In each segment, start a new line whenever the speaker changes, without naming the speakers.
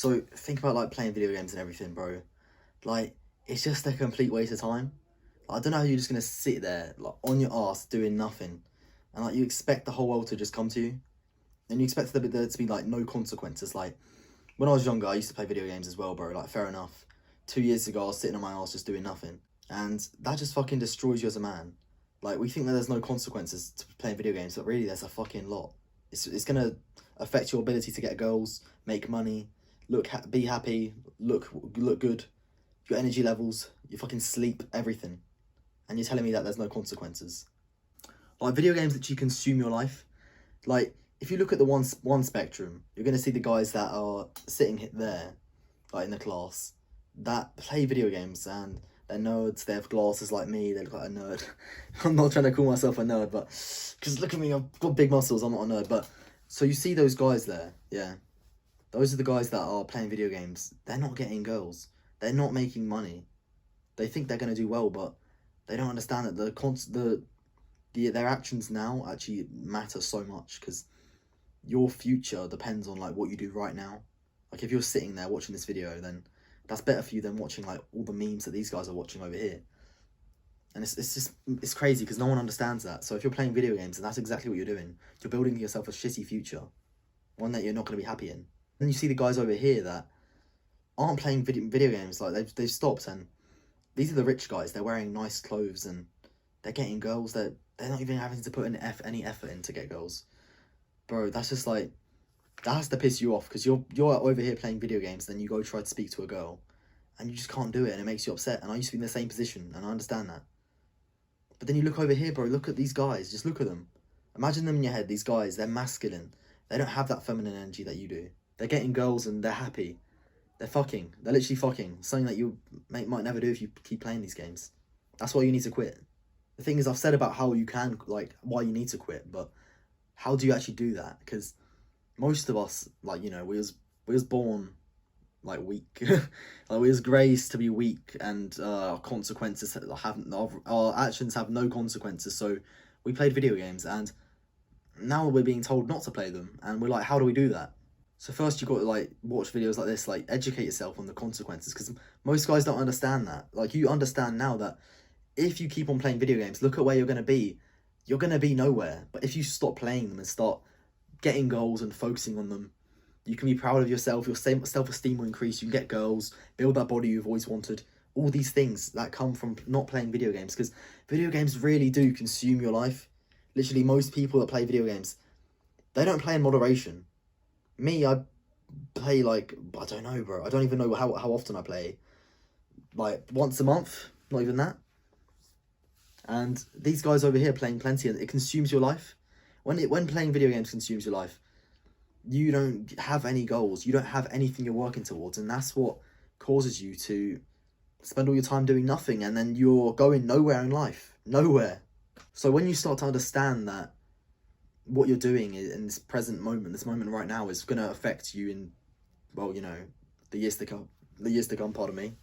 So think about like playing video games and everything, bro. Like, it's just a complete waste of time. I don't know how you're just gonna sit there like on your ass doing nothing, and like you expect the whole world to just come to you, and you expect there to be like no consequences. Like when I was younger, I used to play video games as well, bro. Like fair enough. 2 years ago, I was sitting on my ass just doing nothing, and that just fucking destroys you as a man. Like we think that there's no consequences to playing video games, but really there's a fucking lot. It's gonna affect your ability to get girls, make money, be happy, look good, your energy levels, your fucking sleep, everything. And you're telling me that there's no consequences. Like video games that you consume your life. Like if you look at the one spectrum, you're gonna see the guys that are sitting there, like in the class, that play video games and they're nerds. They have glasses like me. They look like a nerd. I'm not trying to call myself a nerd, but because look at me, I've got big muscles. I'm not a nerd, but so you see those guys there, yeah. Those are the guys that are playing video games. They're not getting girls. They're not making money. They think they're gonna do well, but they don't understand that their actions now actually matter so much, because your future depends on like what you do right now. Like if you're sitting there watching this video, then that's better for you than watching like all the memes that these guys are watching over here. And it's crazy because no one understands that. So if you're playing video games and that's exactly what you're doing, you're building yourself a shitty future, one that you're not going to be happy in. Then you see the guys over here that aren't playing video games, like they've stopped, and these are the rich guys. They're wearing nice clothes and they're getting girls. They're not even having to put any effort in to get girls. Bro, that's just like, that has to piss you off, because you're over here playing video games, then you go try to speak to a girl and you just can't do it, and it makes you upset. And I used to be in the same position and I understand that. But then you look over here, bro, look at these guys, just look at them. Imagine them in your head. These guys, they're masculine. They don't have that feminine energy that you do. They're getting girls and they're happy. They're fucking. They're literally fucking. Something that you might never do if you keep playing these games. That's why you need to quit. The thing is, I've said about how you can, like, why you need to quit, but how do you actually do that? Because most of us, like, you know, we was born like weak. Like we was raised to be weak, and consequences our actions have no consequences. So we played video games, and now we're being told not to play them, and we're like, how do we do that? So first you got to like watch videos like this, like educate yourself on the consequences, because most guys don't understand that. Like you understand now that if you keep on playing video games, look at where you're going to be. You're going to be nowhere. But if you stop playing them and start getting goals and focusing on them, you can be proud of yourself. Your self-esteem will increase. You can get girls, build that body you've always wanted. All these things that come from not playing video games, because video games really do consume your life. Literally, most people that play video games, they don't play in moderation. Me, I play like, I don't know, bro. I don't even know how often I play. Like once a month, not even that. And these guys over here playing plenty, and it consumes your life. When playing video games consumes your life, you don't have any goals. You don't have anything you're working towards, and that's what causes you to spend all your time doing nothing, and then you're going nowhere in life. Nowhere. So when you start to understand that what you're doing in this present moment, this moment right now, is going to affect you in, well, you know, the years to come, pardon me,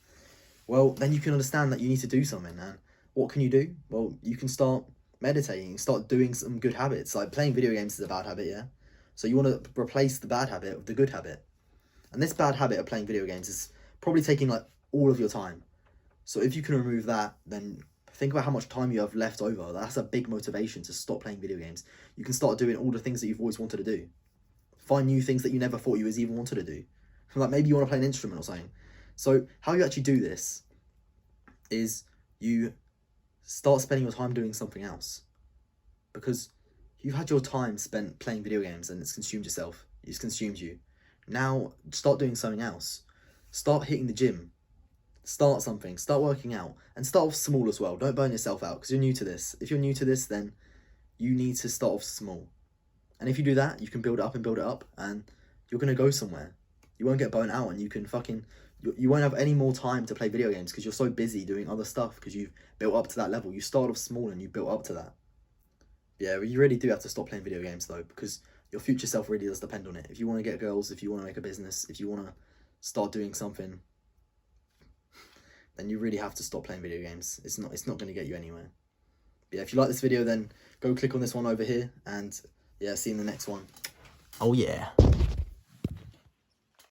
well, then you can understand that you need to do something. And what can you do? Well, you can start meditating, start doing some good habits. Like playing video games is a bad habit, yeah? So you want to replace the bad habit with the good habit. And this bad habit of playing video games is probably taking like all of your time. So if you can remove that, then think about how much time you have left over. That's a big motivation to stop playing video games. You can start doing all the things that you've always wanted to do. Find new things that you never thought you even wanted to do. Like maybe you want to play an instrument or something. So how you actually do this is you start spending your time doing something else. Because you've had your time spent playing video games and it's consumed yourself. It's consumed you. Now start doing something else. Start hitting the gym. Start something. Start working out. And start off small as well. Don't burn yourself out, because you're new to this. If you're new to this, then you need to start off small. And if you do that, you can build it up and build it up, and you're going to go somewhere. You won't get burnt out, and you can fucking... You won't have any more time to play video games because you're so busy doing other stuff, because you've built up to that level. You start off small and you built up to that. Yeah, you really do have to stop playing video games though, because your future self really does depend on it. If you want to get girls, if you want to make a business, if you want to start doing something, then you really have to stop playing video games. It's not going to get you anywhere. But yeah, if you like this video, then go click on this one over here, and yeah, see you in the next one. Oh yeah.